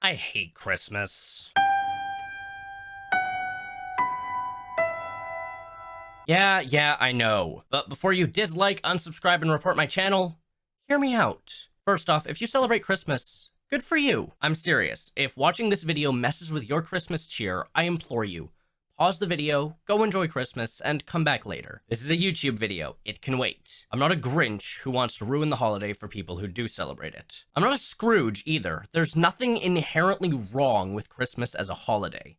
I hate Christmas. Yeah, I know. But before you dislike, unsubscribe, and report my channel, hear me out. First off, if you celebrate Christmas, good for you. I'm serious. If watching this video messes with your Christmas cheer, I implore you, pause the video, go enjoy Christmas, and come back later. This is a YouTube video. It can wait. I'm not a Grinch who wants to ruin the holiday for people who do celebrate it. I'm not a Scrooge either. There's nothing inherently wrong with Christmas as a holiday.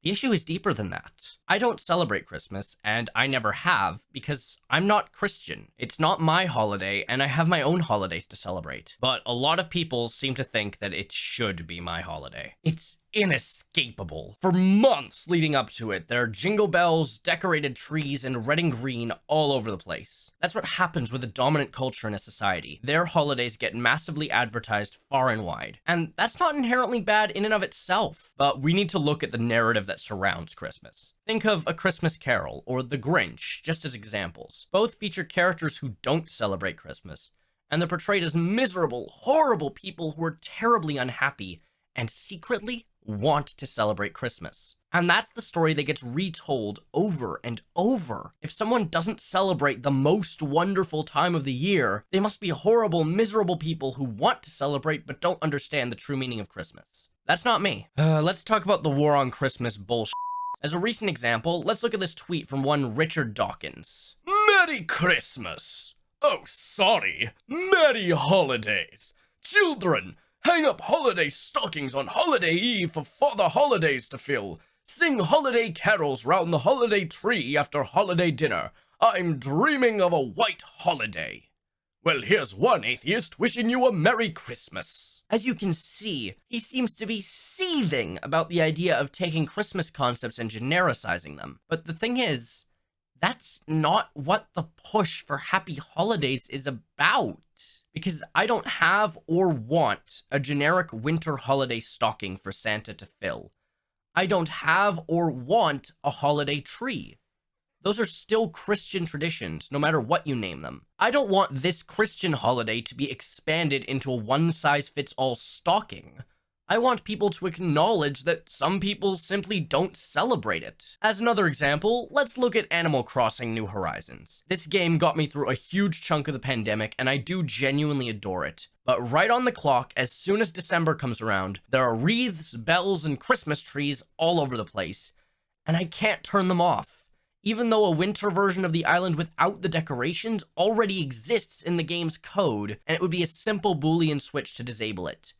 The issue is deeper than that. I don't celebrate Christmas, and I never have, because I'm not Christian. It's not my holiday, and I have my own holidays to celebrate. But a lot of people seem to think that it should be my holiday. It's inescapable. For months leading up to it, there are jingle bells, decorated trees, and red and green all over the place. That's what happens with a dominant culture in a society. Their holidays get massively advertised far and wide. And that's not inherently bad in and of itself, but we need to look at the narrative that surrounds Christmas. Think of A Christmas Carol or The Grinch, just as examples. Both feature characters who don't celebrate Christmas, and they're portrayed as miserable, horrible people who are terribly unhappy and secretly want to celebrate Christmas. And that's the story that gets retold over and over. If someone doesn't celebrate the most wonderful time of the year, they must be horrible, miserable people who want to celebrate but don't understand the true meaning of Christmas. That's not me. Let's talk about the war on Christmas bullshit. As a recent example, let's look at this tweet from one Richard Dawkins. Merry Christmas! Oh, sorry. Merry holidays! Children, hang up holiday stockings on holiday eve for Father Holidays to fill. Sing holiday carols round the holiday tree after holiday dinner. I'm dreaming of a white holiday. Well, here's one atheist wishing you a Merry Christmas. As you can see, he seems to be seething about the idea of taking Christmas concepts and genericizing them. But the thing is, that's not what the push for happy holidays is about. Because I don't have or want a generic winter holiday stocking for Santa to fill. I don't have or want a holiday tree. Those are still Christian traditions, no matter what you name them. I don't want this Christian holiday to be expanded into a one-size-fits-all stocking. I want people to acknowledge that some people simply don't celebrate it. As another example, let's look at Animal Crossing New Horizons. This game got me through a huge chunk of the pandemic, and I do genuinely adore it. But right on the clock, as soon as December comes around, there are wreaths, bells, and Christmas trees all over the place, and I can't turn them off. Even though a winter version of the island without the decorations already exists in the game's code, and it would be a simple Boolean switch to disable it.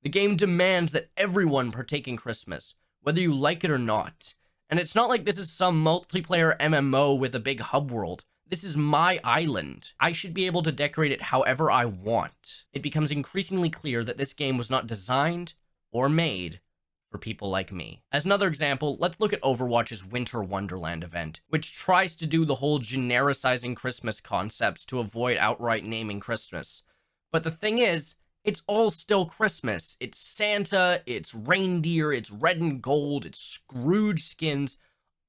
The game demands that everyone partake in Christmas, whether you like it or not. And it's not like this is some multiplayer MMO with a big hub world. This is my island. I should be able to decorate it however I want. It becomes increasingly clear that this game was not designed or made for people like me. As another example, let's look at Overwatch's Winter Wonderland event, which tries to do the whole genericizing Christmas concepts to avoid outright naming Christmas. But the thing is, it's all still Christmas. It's Santa, it's reindeer, it's red and gold, it's Scrooge skins.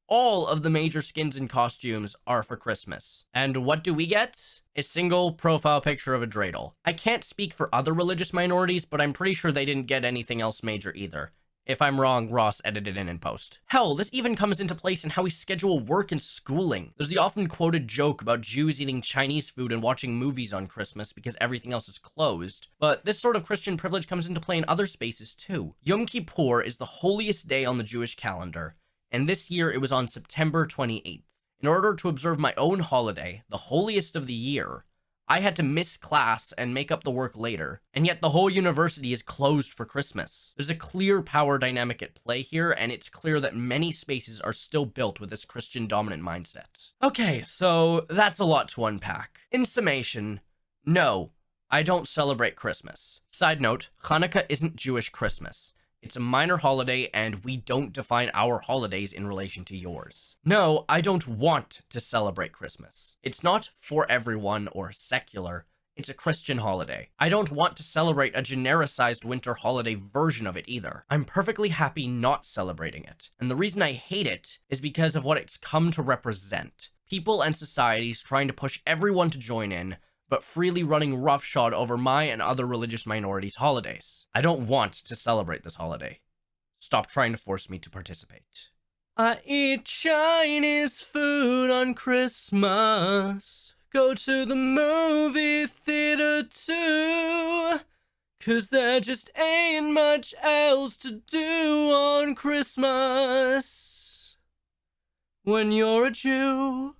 All of the major skins and costumes are for Christmas. And what do we get? A single profile picture of a dreidel. I can't speak for other religious minorities, but I'm pretty sure they didn't get anything else major either. If I'm wrong, Ross edited it in post. Hell, this even comes into place in how we schedule work and schooling. There's the often quoted joke about Jews eating Chinese food and watching movies on Christmas because everything else is closed. But this sort of Christian privilege comes into play in other spaces too. Yom Kippur is the holiest day on the Jewish calendar, and this year it was on September 28th. In order to observe my own holiday, the holiest of the year, I had to miss class and make up the work later, and yet the whole university is closed for Christmas. There's a clear power dynamic at play here, and it's clear that many spaces are still built with this Christian dominant mindset. Okay, so that's a lot to unpack. In summation, no, I don't celebrate Christmas. Side note, Hanukkah isn't Jewish Christmas. It's a minor holiday, and we don't define our holidays in relation to yours. No, I don't want to celebrate Christmas. It's not for everyone or secular. It's a Christian holiday. I don't want to celebrate a genericized winter holiday version of it either. I'm perfectly happy not celebrating it. And the reason I hate it is because of what it's come to represent. People and societies trying to push everyone to join in, but freely running roughshod over my and other religious minorities' holidays. I don't want to celebrate this holiday. Stop trying to force me to participate. I eat Chinese food on Christmas. Go to the movie theater too. 'Cause there just ain't much else to do on Christmas when you're a Jew.